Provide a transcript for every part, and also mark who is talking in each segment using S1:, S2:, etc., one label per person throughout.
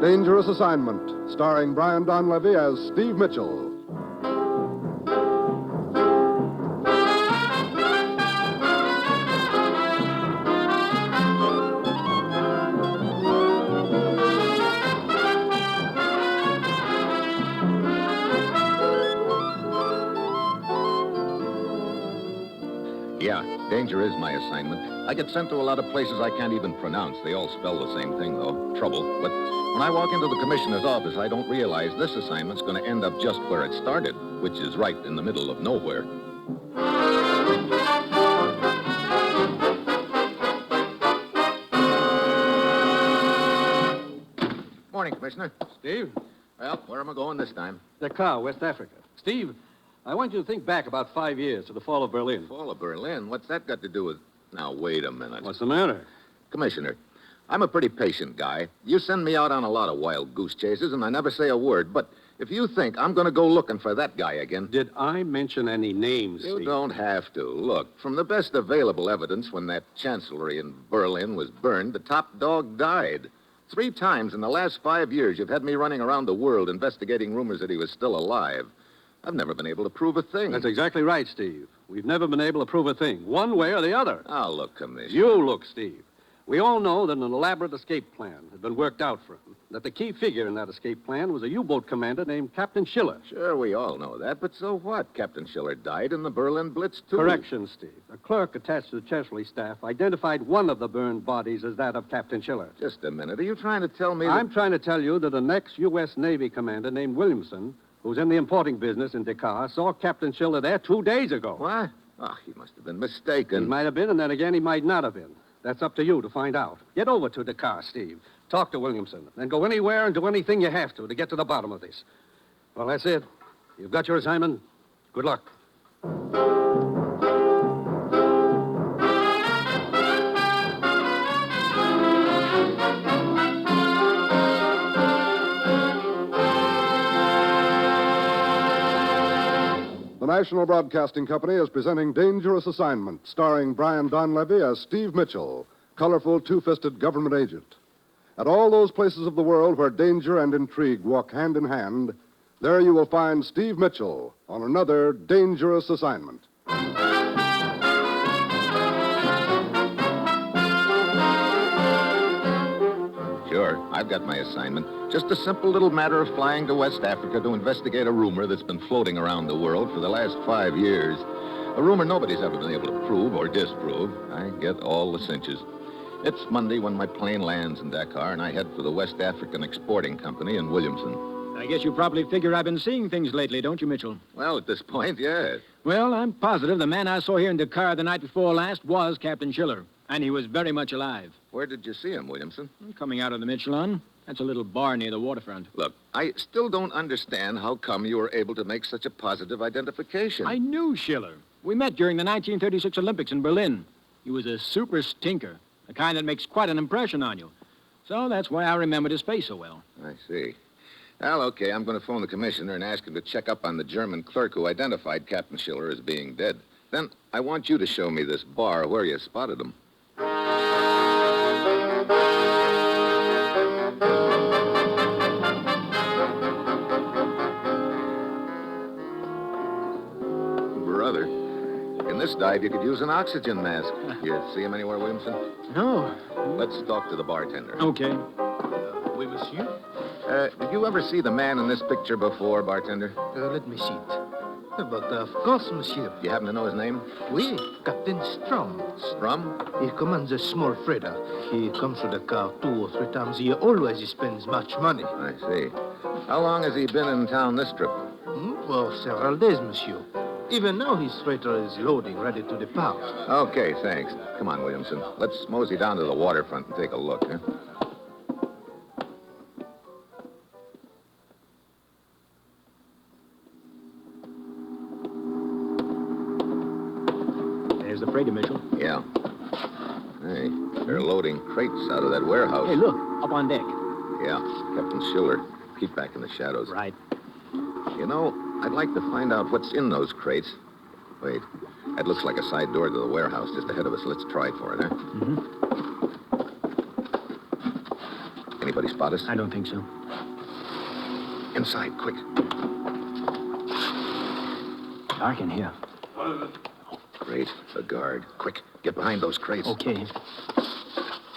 S1: Dangerous Assignment, starring Brian Donlevy as Steve Mitchell.
S2: Yeah, danger is my assignment. I get sent to a lot of places I can't even pronounce. They all spell the same thing, though. Trouble. But when I walk into the commissioner's office, I don't realize this assignment's going to end up just where it started, which is right in the middle of nowhere. Morning, Commissioner.
S3: Steve?
S2: Well, where am I going this time?
S3: Dakar, West Africa. Steve, I want you to think back about 5 years to the fall of Berlin.
S2: Fall of Berlin? What's that got to do with... Now, wait a minute.
S3: What's the matter?
S2: Commissioner, I'm a pretty patient guy. You send me out on a lot of wild goose chases, and I never say a word. But if you think I'm going to go looking for that guy again...
S3: Did I mention any names,
S2: You
S3: Steve?
S2: don't have to. Look, from the best available evidence, when that chancellery in Berlin was burned, the top dog died. 3 times in the last 5 years, you've had me running around the world investigating rumors that he was still alive. I've never been able to prove a thing.
S3: That's exactly right, Steve. We've never been able to prove a thing, one way or the other.
S2: Now, look, Commissioner.
S3: You look, Steve. We all know that an elaborate escape plan had been worked out for him, that the key figure in that escape plan was a U-boat commander named Captain Shiller.
S2: Sure, we all know that, but so what? Captain Shiller died in the Berlin Blitz, too.
S3: Correction, Steve. A clerk attached to the Chancellery staff identified one of the burned bodies as that of Captain Shiller.
S2: Just a minute. Are you trying to tell me that...
S3: I'm trying to tell you that an ex-U.S. Navy commander named Williamson, who's in the importing business in Dakar, saw Captain Shiller there 2 days ago.
S2: What? Oh, he must have been mistaken.
S3: He might have been, and then again, he might not have been. That's up to you to find out. Get over to Dakar, Steve. Talk to Williamson. Then go anywhere and do anything you have to get to the bottom of this. Well, that's it. You've got your assignment. Good luck.
S1: The National Broadcasting Company is presenting Dangerous Assignment, starring Brian Donlevy as Steve Mitchell, colorful, two-fisted government agent. At all those places of the world where danger and intrigue walk hand in hand, there you will find Steve Mitchell on another Dangerous Assignment.
S2: Sure, I've got my assignment. Just a simple little matter of flying to West Africa to investigate a rumor that's been floating around the world for the last 5 years. A rumor nobody's ever been able to prove or disprove. I get all the cinches. It's Monday when my plane lands in Dakar, and I head for the West African Exporting Company in Williamson.
S4: I guess you probably figure I've been seeing things lately, don't you, Mitchell?
S2: Well, at this point, yes.
S4: Well, I'm positive the man I saw here in Dakar the night before last was Captain Shiller, and he was very much alive.
S2: Where did you see him, Williamson?
S4: Coming out of the Michelin. That's a little bar near the waterfront.
S2: Look, I still don't understand how come you were able to make such a positive identification.
S4: I knew Shiller. We met during the 1936 Olympics in Berlin. He was a super stinker, the kind that makes quite an impression on you. So that's why I remembered his face so well.
S2: I see. Well, okay, I'm going to phone the commissioner and ask him to check up on the German clerk who identified Captain Shiller as being dead. Then I want you to show me this bar where you spotted him. Brother, in this dive you could use an oxygen mask. You see him anywhere, Williamson?
S4: No.
S2: Let's talk to the bartender.
S4: Okay.
S5: Oui, monsieur.
S2: Did you ever see the man in this picture before, bartender?
S5: Let me see it. But of course, monsieur.
S2: You happen to know his name?
S5: Oui, Captain Strom.
S2: Strum?
S5: He commands a small freighter. He comes to Dakar 2 or 3 times a year. Always he spends much money.
S2: I see. How long has he been in town this trip?
S5: For several days, monsieur. Even now, his freighter is loading, ready to depart.
S2: Okay, thanks. Come on, Williamson. Let's mosey down to the waterfront and take a look, huh?
S4: There's the freighter, Mitchell.
S2: Yeah. Hey, they're loading crates out of that warehouse.
S4: Hey, look, up on deck.
S2: Yeah, Captain Shiller. Keep back in the shadows.
S4: Right.
S2: You know, I'd like to find out what's in those crates. Wait, that looks like a side door to the warehouse just ahead of us. Let's try for it, huh?
S4: Mm-hmm.
S2: Anybody spot us?
S4: I don't think so.
S2: Inside, quick.
S4: Dark in here.
S2: Great. A guard. Quick, get behind those crates.
S4: Okay.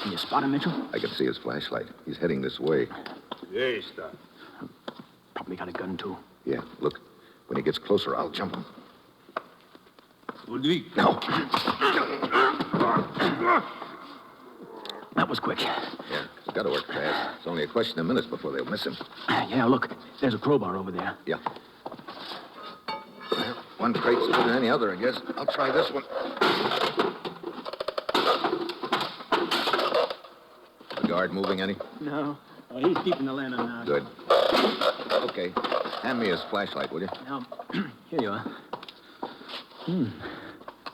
S4: Can you spot him, Mitchell?
S2: I can see his flashlight. He's heading this way.
S5: Yes, sir.
S4: Probably got a gun, too.
S2: Yeah, look. When he gets closer, I'll jump him.
S5: Ludwig.
S2: No.
S4: That was quick.
S2: Yeah, it's got to work fast. It's only a question of minutes before they'll miss him.
S4: Yeah, look. There's a crowbar over there.
S2: Yeah. Well, one crate's better than any other, I guess. I'll try this one. The guard moving any?
S4: No. Oh, he's keeping the lantern out.
S2: Good. Okay. Hand me his flashlight, will you?
S4: Now, here you are.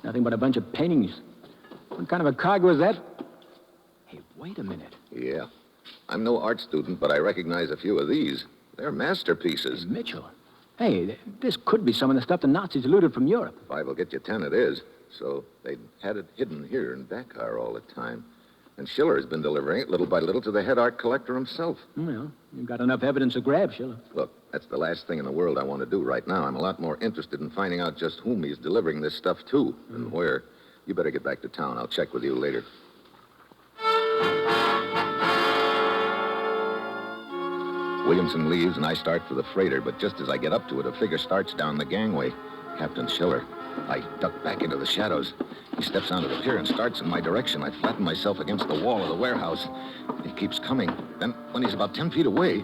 S4: Nothing but a bunch of paintings. What kind of a cargo is that? Hey, wait a minute.
S2: Yeah. I'm no art student, but I recognize a few of these. They're masterpieces.
S4: Hey, Mitchell. Hey, this could be some of the stuff the Nazis looted from Europe.
S2: 5 will get you 10, it is. So they had it hidden here in Dakar all the time. And Shiller has been delivering it little by little to the head art collector himself.
S4: Well, you've got enough evidence to grab, Shiller.
S2: Look, that's the last thing in the world I want to do right now. I'm a lot more interested in finding out just whom he's delivering this stuff to and where. You better get back to town. I'll check with you later. Williamson leaves, and I start for the freighter, but just as I get up to it, a figure starts down the gangway. Captain Shiller. I duck back into the shadows. He steps onto the pier and starts in my direction. I flatten myself against the wall of the warehouse. He keeps coming. Then, when he's about 10 feet away,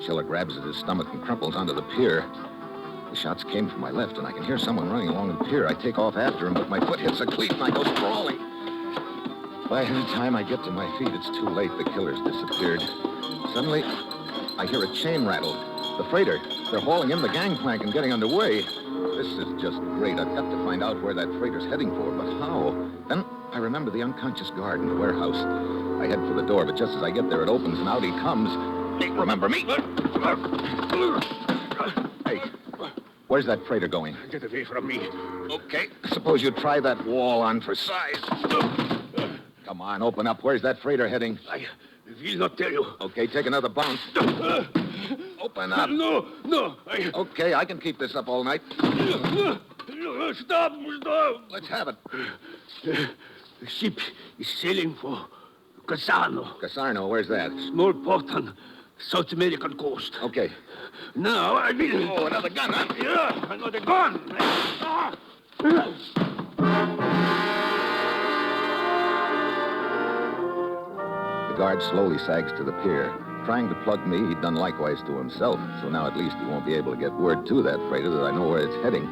S2: Shiller grabs at his stomach and crumples onto the pier. The shots came from my left, and I can hear someone running along the pier. I take off after him, but my foot hits a cleat, and I go sprawling. By the time I get to my feet, it's too late. The killer's disappeared. Suddenly, I hear a chain rattle. The freighter. They're hauling in the gangplank and getting underway. This is just great. I've got to find out where that freighter's heading for, but how? Then I remember the unconscious guard in the warehouse. I head for the door, but just as I get there, it opens, and out he comes. Hey, remember me? Hey, where's that freighter going?
S5: Get away from me.
S2: Okay, suppose you try that wall on for size. Come on, open up. Where's that freighter heading?
S5: I will not tell you.
S2: Okay, take another bounce. Open up.
S5: No.
S2: Okay, I can keep this up all night.
S5: No, stop.
S2: Let's have it.
S5: The ship is sailing for Casano,
S2: Casarno, where's that?
S5: small port on South American coast.
S2: Okay.
S5: Now I will.
S2: Oh, another gun, huh?
S5: Yeah, another gun.
S2: The guard slowly sags to the pier. Trying to plug me, he'd done likewise to himself, so now at least he won't be able to get word to that freighter that I know where it's heading.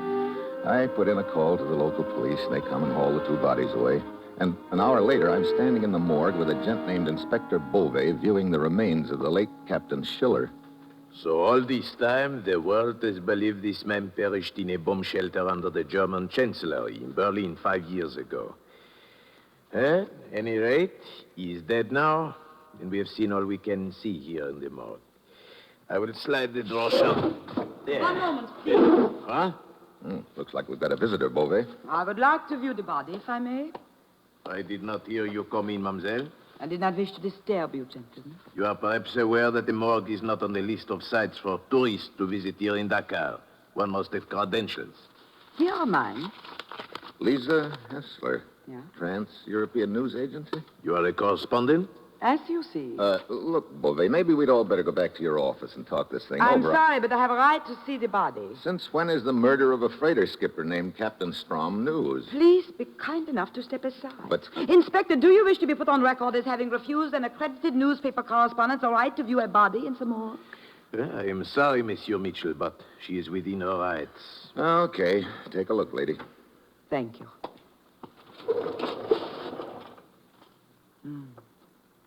S2: I put in a call to the local police, and they come and haul the 2 bodies away. And an hour later, I'm standing in the morgue with a gent named Inspector Beauvais viewing the remains of the late Captain Shiller.
S6: So all this time, the world has believed this man perished in a bomb shelter under the German Chancellery in Berlin 5 years ago. At any rate, he is dead now, and we have seen all we can see here in the morgue. I will slide the drawer shut. There.
S7: One moment, please.
S6: Huh?
S2: Looks like we've got a visitor, Beauvais.
S7: I would like to view the body, if I may.
S6: I did not hear you come in, mademoiselle.
S7: I did not wish to disturb you, gentlemen.
S6: You are perhaps aware that the morgue is not on the list of sites for tourists to visit here in Dakar. One must have credentials.
S7: Here are mine.
S2: Lisa Hessler.
S7: Yeah?
S2: Trans-European News Agency?
S6: You are a correspondent?
S7: As you see.
S2: Look, Beauvais, maybe we'd all better go back to your office and talk this thing
S7: I'm
S2: over.
S7: sorry, but I have a right to see the body.
S2: Since when is the murder of a freighter skipper named Captain Strom news?
S7: Please be kind enough to step aside.
S2: But-
S7: Inspector, do you wish to be put on record as having refused an accredited newspaper correspondent the right to view a body in some more?
S6: I am sorry, Monsieur Mitchell, but she is within her rights.
S2: Okay, take a look, lady.
S7: Thank you.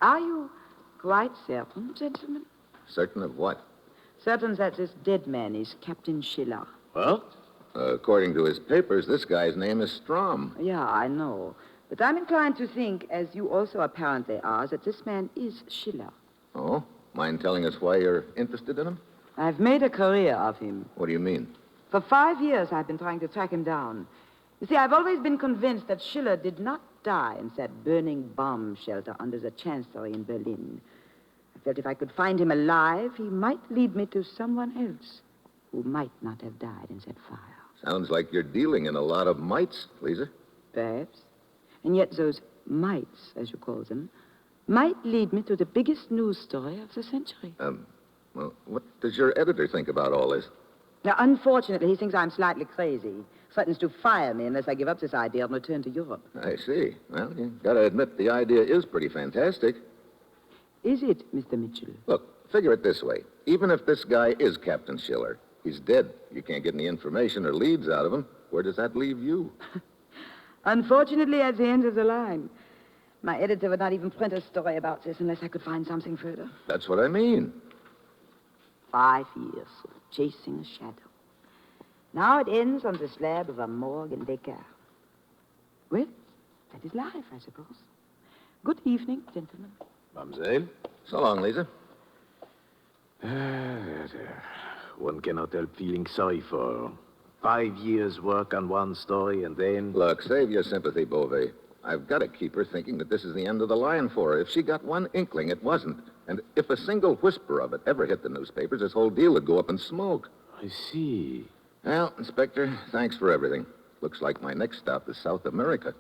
S7: Are you quite certain, gentlemen?
S2: Certain of what?
S7: Certain that this dead man is Captain Shiller.
S6: What?
S2: According to his papers, this guy's name is Strom.
S7: Yeah, I know. But I'm inclined to think, as you also apparently are, that this man is Shiller.
S2: Oh? Mind telling us why you're interested in him?
S7: I've made a career of him.
S2: What do you mean?
S7: For 5 years, I've been trying to track him down. You see, I've always been convinced that Shiller did not die in that burning bomb shelter under the Chancellery in Berlin. I felt if I could find him alive, he might lead me to someone else who might not have died in that fire.
S2: Sounds like you're dealing in a lot of mites, Lisa.
S7: Perhaps. And yet those mites, as you call them, might lead me to the biggest news story of the century.
S2: Well, what does your editor think about all this?
S7: Now, unfortunately, he thinks I'm slightly crazy. Threatens to fire me unless I give up this idea and return to Europe.
S2: I see. Well, you gotta admit, the idea is pretty fantastic.
S7: Is it, Mr. Mitchell?
S2: Look, figure it this way. Even if this guy is Captain Shiller, he's dead. You can't get any information or leads out of him. Where does that leave you?
S7: Unfortunately, at the end of the line. My editor would not even print a story about this unless I could find something further.
S2: That's what I mean.
S7: 5 years of chasing a shadow. Now it ends on the slab of a morgue in Dakar. Well, that is life, I suppose. Good evening, gentlemen.
S6: Mademoiselle?
S2: So long, Lisa.
S6: One cannot help feeling sorry for her. 5 years' work on one story, and then...
S2: Look, save your sympathy, Beauvais. I've got to keep her thinking that this is the end of the line for her. If she got one inkling, it wasn't. And if a single whisper of it ever hit the newspapers, this whole deal would go up in smoke.
S6: I see.
S2: Well, Inspector, thanks for everything. Looks like my next stop is South America.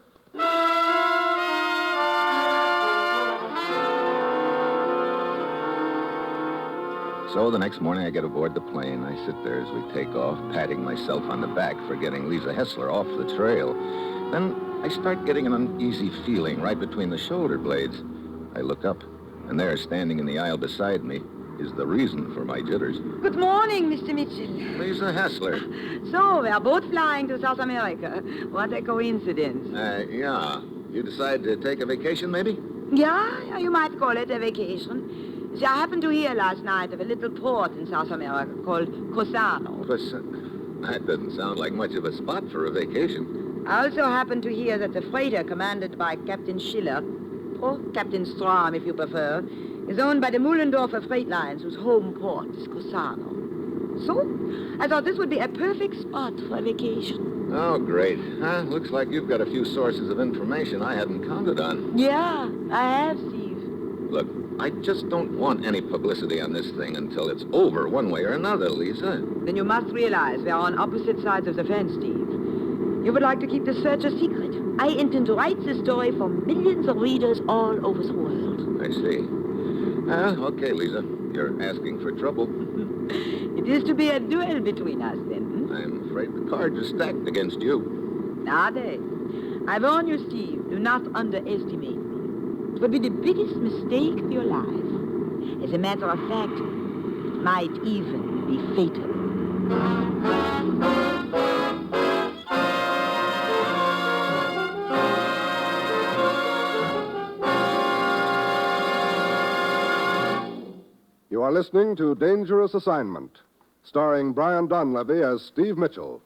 S2: So the next morning I get aboard the plane. I sit there as we take off, patting myself on the back for getting Lisa Hessler off the trail. Then I start getting an uneasy feeling right between the shoulder blades. I look up, and there, standing in the aisle beside me, is the reason for my jitters.
S7: Good morning, Mr. Mitchell.
S2: Lisa Hessler.
S7: So, we are both flying to South America. What a coincidence.
S2: Yeah. You decide to take a vacation, maybe?
S7: Yeah, you might call it a vacation. See, I happened to hear last night of a little port in South America called Cosano.
S2: That doesn't sound like much of a spot for a vacation.
S7: I also happened to hear that the freighter commanded by Captain Shiller, or Captain Strom, if you prefer, is owned by the Muhlendorfer Freight Lines, whose home port is Cosano. So, I thought this would be a perfect spot for a vacation.
S2: Oh, great. Looks like you've got a few sources of information I hadn't counted on.
S7: Yeah, I have, Steve.
S2: Look, I just don't want any publicity on this thing until it's over one way or another, Lisa.
S7: Then you must realize we are on opposite sides of the fence, Steve. You would like to keep the search a secret. I intend to write this story for millions of readers all over the world.
S2: I see. Okay, Lisa. You're asking for trouble.
S7: It is to be a duel between us, then.
S2: I'm afraid the cards are stacked against you.
S7: Nade. I warn you, Steve, do not underestimate me. It would be the biggest mistake of your life. As a matter of fact, it might even be fatal.
S1: You are listening to Dangerous Assignment, starring Brian Donlevy as Steve Mitchell.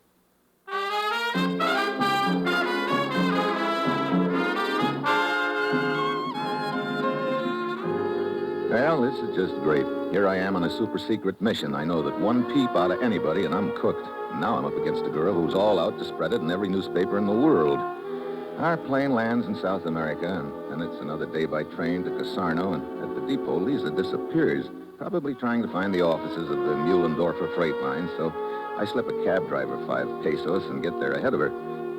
S2: Well, this is just great. Here I am on a super-secret mission. I know that one peep out of anybody, and I'm cooked. And now I'm up against a girl who's all out to spread it in every newspaper in the world. Our plane lands in South America, and then it's another day by train to Casarno, and at the depot, Lisa disappears, probably trying to find the offices of the Muhlendorfer Freight Line, so I slip a cab driver 5 pesos and get there ahead of her.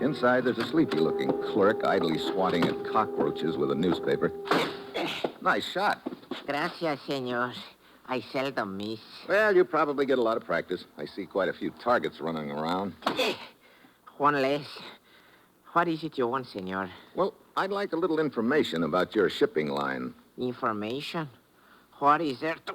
S2: Inside, there's a sleepy-looking clerk idly swatting at cockroaches with a newspaper. Nice shot.
S8: Gracias, senor. I seldom miss.
S2: Well, you probably get a lot of practice. I see quite a few targets running around.
S8: One less. What is it you want, senor?
S2: Well, I'd like a little information about your shipping line.
S8: Information? What is there to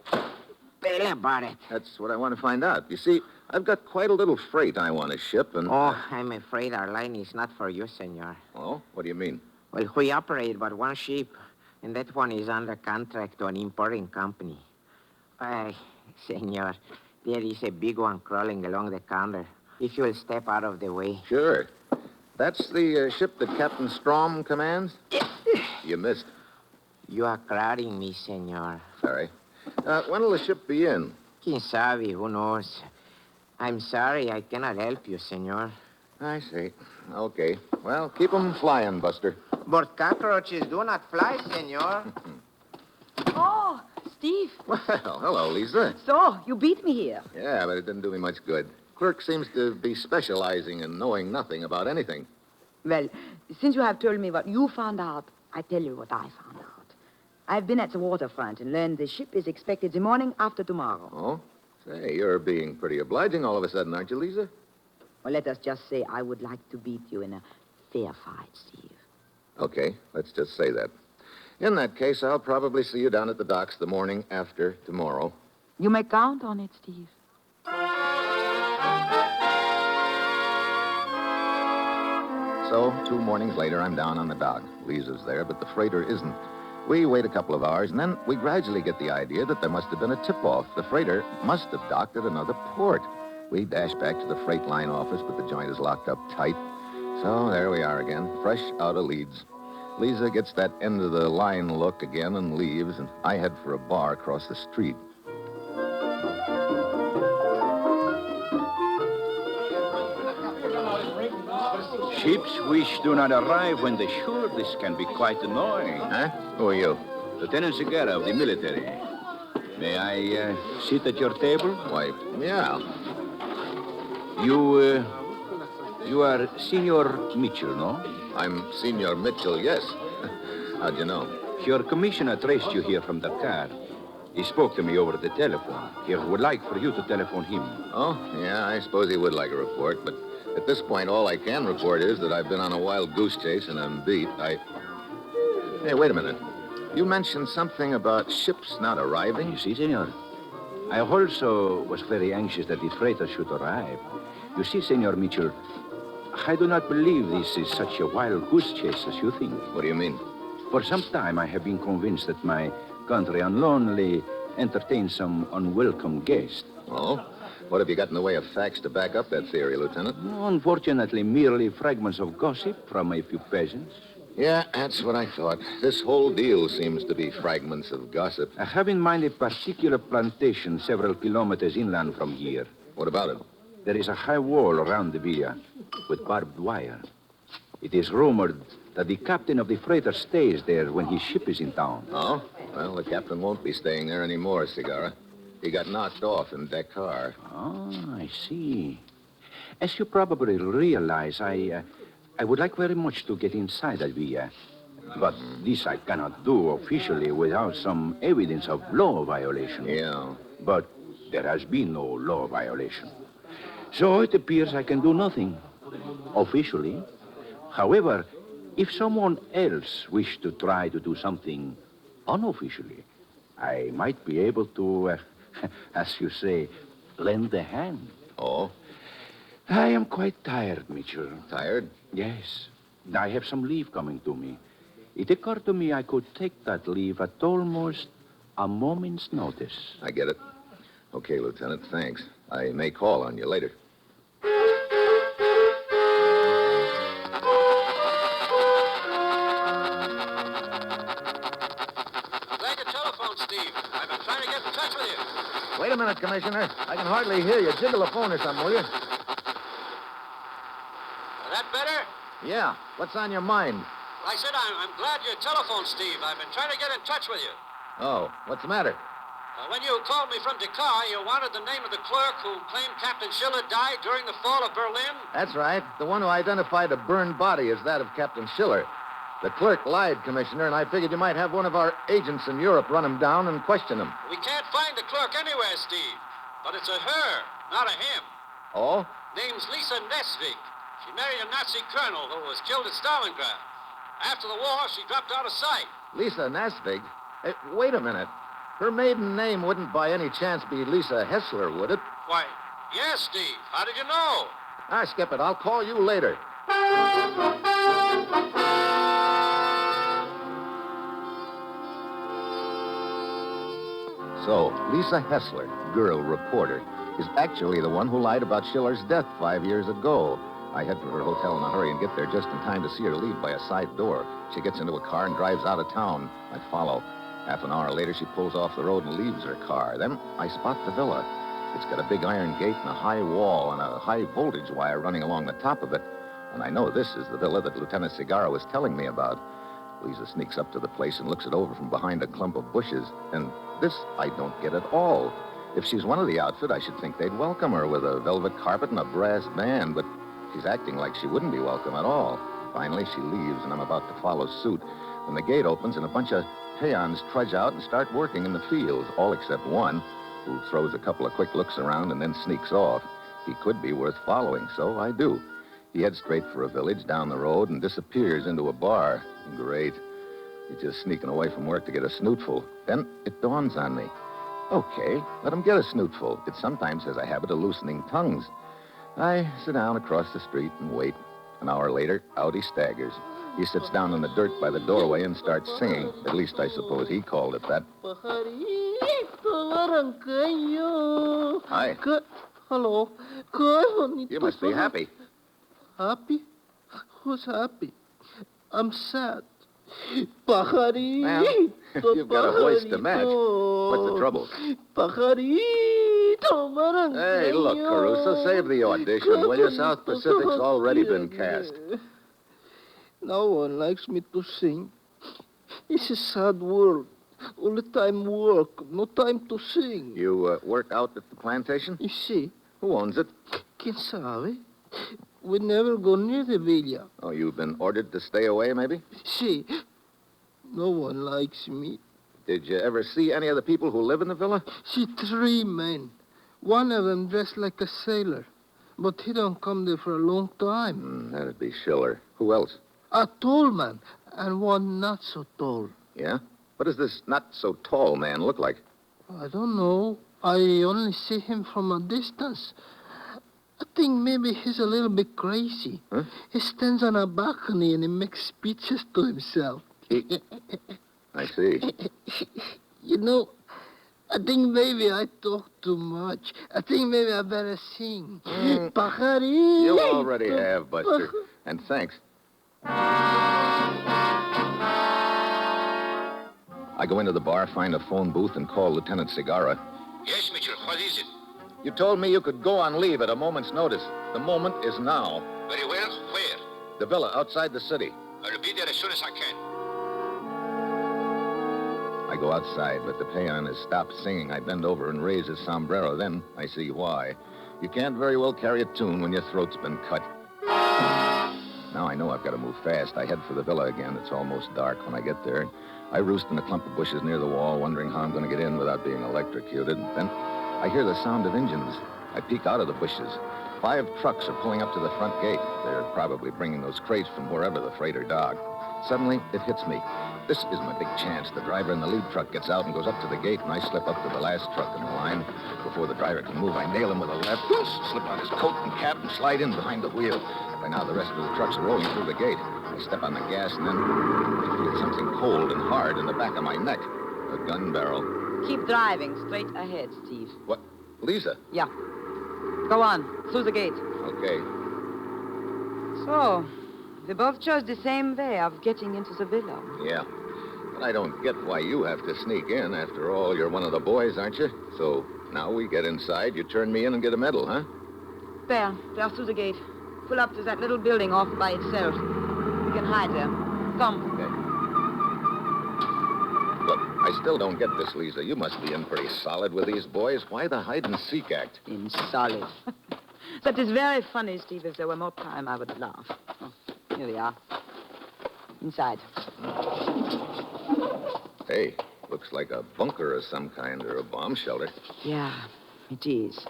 S8: tell about it?
S2: That's what I want to find out. You see, I've got quite a little freight I want to ship, and...
S8: Oh, I'm afraid our line is not for you, senor.
S2: Oh? What do you mean?
S8: Well, we operate but one ship, and that one is under contract to an importing company. Senor, there is a big one crawling along the counter. If you'll step out of the way.
S2: Sure. That's the ship that Captain Strom commands? You missed.
S8: You are crowding me, senor.
S2: Sorry. When will the ship be in?
S8: Quien sabe, who knows? I'm sorry, I cannot help you, senor.
S2: I see. Okay. Well, keep 'em flying, Buster.
S8: But cockroaches do not fly, senor.
S7: Oh, Steve.
S2: Well, hello, Lisa.
S7: So, you beat me here.
S2: Yeah, but it didn't do me much good. Clerk seems to be specializing in knowing nothing about anything.
S7: Well, since you have told me what you found out, I tell you what I found out. I've been at the waterfront and learned the ship is expected the morning after tomorrow.
S2: Oh? Say, you're being pretty obliging all of a sudden, aren't you, Lisa?
S7: Well, let us just say I would like to beat you in a fair fight, Steve.
S2: Okay, let's just say that. In that case, I'll probably see you down at the docks the morning after tomorrow.
S7: You may count on it, Steve.
S2: So, 2 mornings later, I'm down on the dock. Lisa's there, but the freighter isn't. We wait a couple of hours, and then we gradually get the idea that there must have been a tip-off. The freighter must have docked at another port. We dash back to the freight line office, but the joint is locked up tight. So there we are again, fresh out of Leeds. Lisa gets that end of the line look again and leaves, and I head for a bar across the street.
S9: Ships which do not arrive when they should. This can be quite annoying.
S2: Huh? Who are you?
S9: Lieutenant Segura of the military. May I sit at your table?
S2: Why, yeah.
S9: You are Senor Mitchell, no?
S2: I'm Senor Mitchell, yes. How'd you know?
S9: Your commissioner traced you here from Dakar. He spoke to me over the telephone. He would like for you to telephone him.
S2: Oh, yeah, I suppose he would like a report, but at this point, all I can report is that I've been on a wild goose chase and I'm beat. Hey, wait a minute. You mentioned something about ships not arriving?
S9: You see, senor, I also was very anxious that the freighter should arrive. You see, Senor Mitchell, I do not believe this is such a wild goose chase as you think.
S2: What do you mean?
S9: For some time, I have been convinced that my country unlonely entertains some unwelcome guest.
S2: Oh? What have you got in the way of facts to back up that theory, Lieutenant?
S9: Unfortunately, merely fragments of gossip from a few peasants.
S2: Yeah, that's what I thought. This whole deal seems to be fragments of gossip.
S9: I have in mind a particular plantation several kilometers inland from here.
S2: What about it?
S9: There is a high wall around the villa with barbed wire. It is rumored that the captain of the freighter stays there when his ship is in town.
S2: Oh? Well, the captain won't be staying there anymore, Segura. He got knocked off in Dakar.
S9: Oh, I see. As you probably realize, I would like very much to get inside that villa. But this I cannot do officially without some evidence of law violation.
S2: Yeah.
S9: But there has been no law violation. So it appears I can do nothing officially. However, if someone else wished to try to do something unofficially, I might be able to, as you say, lend a hand.
S2: Oh?
S9: I am quite tired, Mitchell.
S2: Tired?
S9: Yes. I have some leave coming to me. It occurred to me I could take that leave at almost a moment's notice.
S2: I get it. Okay, Lieutenant, thanks. I may call on you later.
S3: Take a telephone, Steve. I've been trying to get in touch with you.
S2: Wait a minute, Commissioner. I can hardly hear you. Jiggle the phone or something, will you?
S3: That better?
S2: Yeah. What's on your mind?
S3: I said I'm glad you telephoned, Steve. I've been trying to get in touch with you.
S2: Oh, what's the matter?
S3: When you called me from Dakar, you wanted the name of the clerk who claimed Captain Shiller died during the fall of Berlin?
S2: That's right. The one who identified a burned body as that of Captain Shiller. The clerk lied, Commissioner, and I figured you might have one of our agents in Europe run him down and question him.
S3: We can't find the clerk anywhere, Steve. But it's a her, not a him.
S2: Oh?
S3: Name's Lisa Nesvig. She married a Nazi colonel who was killed at Stalingrad. After the war, she dropped out of sight.
S2: Lisa Nasvig? Hey, wait a minute. Her maiden name wouldn't by any chance be Lisa Hessler, would it?
S3: Why, yes, Steve. How did you know?
S2: Skip it. I'll call you later. So, Lisa Hessler, girl reporter, is actually the one who lied about Schiller's death 5 years ago. I head for her hotel in a hurry and get there just in time to see her leave by a side door. She gets into a car and drives out of town. I follow. Half an hour later, she pulls off the road and leaves her car. Then I spot the villa. It's got a big iron gate and a high wall and a high voltage wire running along the top of it. And I know this is the villa that Lieutenant Segarra was telling me about. Lisa sneaks up to the place and looks it over from behind a clump of bushes. And this I don't get at all. If she's one of the outfit, I should think they'd welcome her with a velvet carpet and a brass band. But she's acting like she wouldn't be welcome at all. Finally, she leaves, and I'm about to follow suit when the gate opens and a bunch of peons trudge out and start working in the fields, all except one, who throws a couple of quick looks around and then sneaks off. He could be worth following, so I do. He heads straight for a village down the road and disappears into a bar. Great. He's just sneaking away from work to get a snootful. Then it dawns on me. Okay, let him get a snootful. It sometimes has a habit of loosening tongues. I sit down across the street and wait. An hour later, out he staggers. He sits down in the dirt by the doorway and starts singing. At least I suppose he called it that. Hi.
S5: Hello.
S2: You must be happy.
S5: Happy? Who's happy? I'm sad. Pajarito.
S2: Man, you've got a voice to match. What's the trouble?
S5: Pajarito.
S2: Hey, look, Caruso, save the audition, will you? South Pacific's already been cast.
S5: No one likes me to sing. It's a sad world. All the time work, no time to sing.
S2: You work out at the plantation?
S5: You see?
S2: Who owns it?
S5: ¿Quién sabe? We never go near the villa.
S2: Oh, you've been ordered to stay away, maybe?
S5: See, no one likes me.
S2: Did you ever see any of the people who live in the villa?
S5: See, 3 men. One of them dressed like a sailor. But he don't come there for a long time.
S2: That'd be Shiller. Who else?
S5: A tall man, and one not so tall.
S2: Yeah? What does this not-so-tall man look like?
S5: I don't know. I only see him from a distance. I think maybe he's a little bit crazy.
S2: Huh?
S5: He stands on a balcony and he makes speeches to himself.
S2: I see.
S5: You know, I think maybe I talk too much. I think maybe I better sing. Pajarito.
S2: You already have, Buster. And thanks. I go into the bar, find a phone booth, and call Lieutenant Segarra.
S10: Yes, Mitchell. What is it?
S2: You told me you could go on leave at a moment's notice. The moment is now.
S10: Very well. Where?
S2: The villa outside the city.
S10: I'll be there as soon as I can.
S2: I go outside, but the peon has stopped singing. I bend over and raise his sombrero. Then I see why. You can't very well carry a tune when your throat's been cut. Now I know I've got to move fast. I head for the villa again. It's almost dark when I get there. I roost in a clump of bushes near the wall, wondering how I'm going to get in without being electrocuted. Then I hear the sound of engines. I peek out of the bushes. 5 trucks are pulling up to the front gate. They're probably bringing those crates from wherever the freight are docked. Suddenly, it hits me. This is my big chance. The driver in the lead truck gets out and goes up to the gate, and I slip up to the last truck in the line. Before the driver can move, I nail him with a left, slip on his coat and cap, and slide in behind the wheel. By now, the rest of the trucks are rolling through the gate. I step on the gas, and then I feel something cold and hard in the back of my neck. A gun barrel.
S7: Keep driving straight ahead, Steve.
S2: What? Lisa?
S7: Yeah. Go on, through the gate.
S2: Okay.
S7: So, they both chose the same way of getting into the villa.
S2: Yeah. But I don't get why you have to sneak in. After all, you're one of the boys, aren't you? So now we get inside, you turn me in and get a medal, huh?
S7: There through the gate. Pull up to that little building off by itself. You can hide there. Come.
S2: Okay. Look, I still don't get this, Lisa. You must be in pretty solid with these boys. Why the hide-and-seek act?
S7: In solid. That is very funny, Steve. If there were more time, I would laugh. Oh, here we are. Inside.
S2: Hey, looks like a bunker of some kind or a bomb shelter.
S7: Yeah, it is.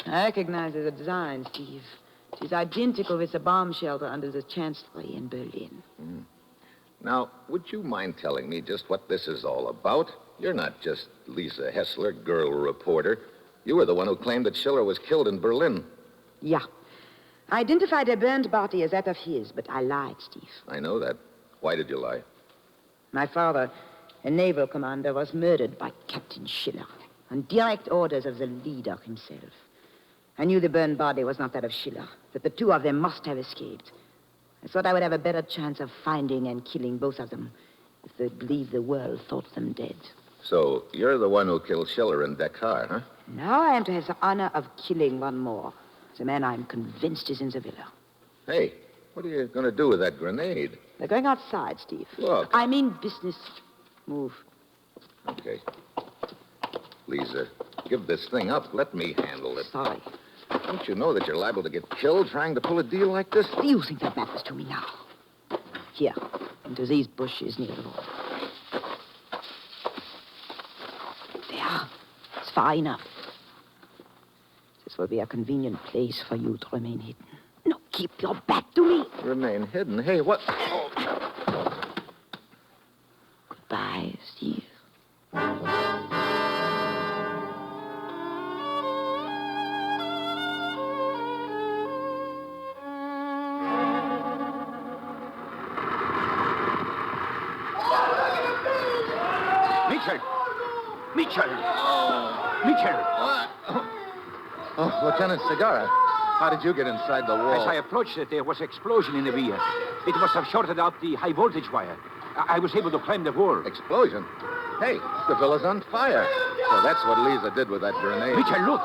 S7: I recognize the design, Steve. It is identical with the bomb shelter under the Chancellery in Berlin.
S2: Now, would you mind telling me just what this is all about? You're not just Lisa Hessler, girl reporter. You were the one who claimed that Shiller was killed in Berlin.
S7: Yeah. I identified a burned body as that of his, but I lied, Steve.
S2: I know that. Why did you lie?
S7: My father, a naval commander, was murdered by Captain Shiller on direct orders of the leader himself. I knew the burned body was not that of Shiller, that the 2 of them must have escaped. I thought I would have a better chance of finding and killing both of them if they believed the world thought them dead.
S2: So you're the one who killed Shiller in Dakar, huh?
S7: Now I am to have the honor of killing one more. The man I'm convinced is in the villa.
S2: Hey, What are you going to do with that grenade?
S7: They're going outside, Steve.
S2: Look.
S7: I mean business. Move.
S2: Okay. Lisa, give this thing up. Let me handle it.
S7: Sorry.
S2: Don't you know that you're liable to get killed trying to pull a deal like this?
S7: Do you think that matters to me now? Here, into these bushes near the wall. There. It's far enough. This will be a convenient place for you to remain hidden. No, keep your back to me.
S2: Remain hidden. Hey, what? Oh.
S7: Goodbye, Steve.
S9: Mitchell! Mitchell!
S2: Oh, Lieutenant Segarra, how did you get inside the wall?
S9: As I approached it, there was an explosion in the rear. It must have shorted out the high voltage wire. I was able to climb the wall.
S2: Explosion? Hey, the villa's on fire. So that's what Lisa did with that grenade.
S9: Mitchell, look!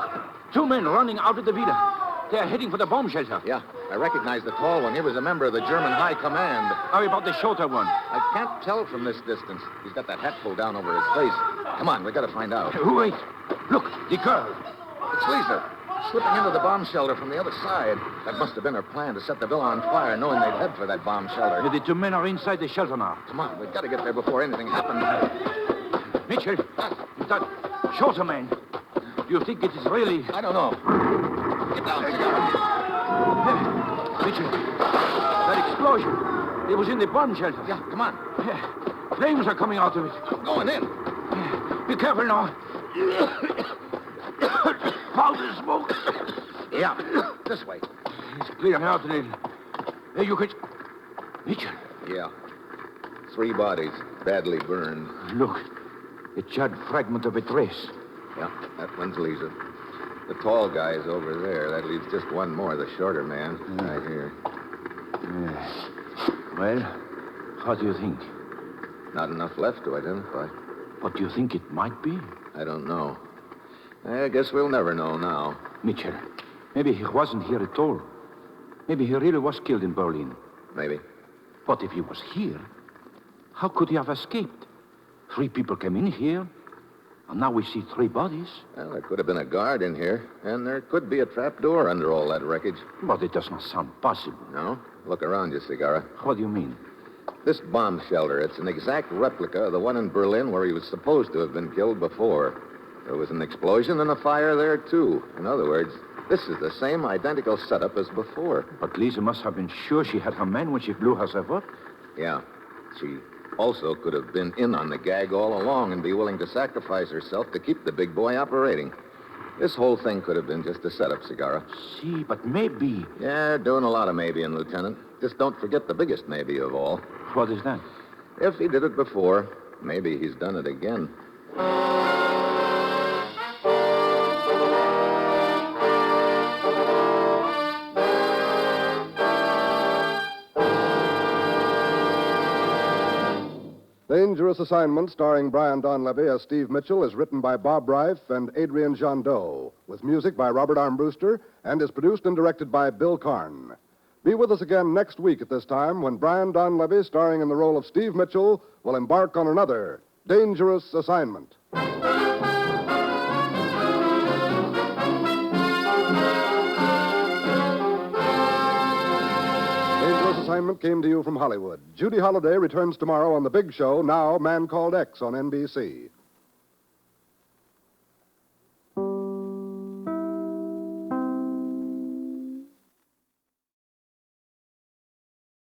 S9: 2 men running out of the villa. They're heading for the bomb shelter.
S2: Yeah, I recognize the tall one. He was a member of the German High Command.
S9: How about the shorter one?
S2: I can't tell from this distance. He's got that hat pulled down over his face. Come on, we got to find out.
S9: Wait. Look, the girl.
S2: It's Lisa, slipping into the bomb shelter from the other side. That must have been her plan to set the villa on fire, knowing they'd head for that bomb shelter.
S9: The 2 men are inside the shelter now.
S2: Come on, we've got to get there before anything happens.
S9: Mitchell, that shorter man. Do you think it is really...
S2: I don't know. Get down, Segarra.
S9: Mitchell, that explosion. It was in the bomb shelter.
S2: Yeah, come on.
S9: Flames are coming out of it.
S2: I'm going in.
S9: Be careful now. Powder smoke.
S2: Yeah, this way.
S9: It's clearing out a little. Hey, you could... Mitchell.
S2: Yeah. 3 bodies, badly burned.
S9: Look, a charred fragment of a dress.
S2: Yeah, that one's Lisa. The tall guy's over there. That leaves just one more, the shorter man, right here.
S9: Yes. Well, how do you think?
S2: Not enough left to identify.
S9: What do you think it might be?
S2: I don't know. I guess we'll never know now.
S9: Mitchell, maybe he wasn't here at all. Maybe he really was killed in Berlin.
S2: Maybe.
S9: But if he was here, how could he have escaped? 3 people came in here, and now we see 3 bodies.
S2: Well, there could have been a guard in here, and there could be a trap door under all that wreckage.
S9: But it does not sound possible.
S2: No? Look around you, Segarra.
S9: What do you mean?
S2: This bomb shelter, it's an exact replica of the one in Berlin where he was supposed to have been killed before. There was an explosion and a fire there, too. In other words, this is the same identical setup as before.
S9: But Lisa must have been sure she had her men when she blew herself up.
S2: Yeah. She also could have been in on the gag all along and be willing to sacrifice herself to keep the big boy operating. This whole thing could have been just a setup, Segarra.
S9: See, but maybe...
S2: Yeah, doing a lot of maybeing, Lieutenant. Just don't forget the biggest maybe of all.
S9: What is that?
S2: If he did it before, maybe he's done it again.
S1: Dangerous Assignment, starring Brian Donlevy as Steve Mitchell, is written by Bob Reif and Adrian Jandot, with music by Robert Armbruster, and is produced and directed by Bill Karn. Be with us again next week at this time when Brian Donlevy, starring in the role of Steve Mitchell, will embark on another Dangerous Assignment. Dangerous Assignment came to you from Hollywood. Judy Holliday returns tomorrow on The Big Show, now Man Called X on NBC.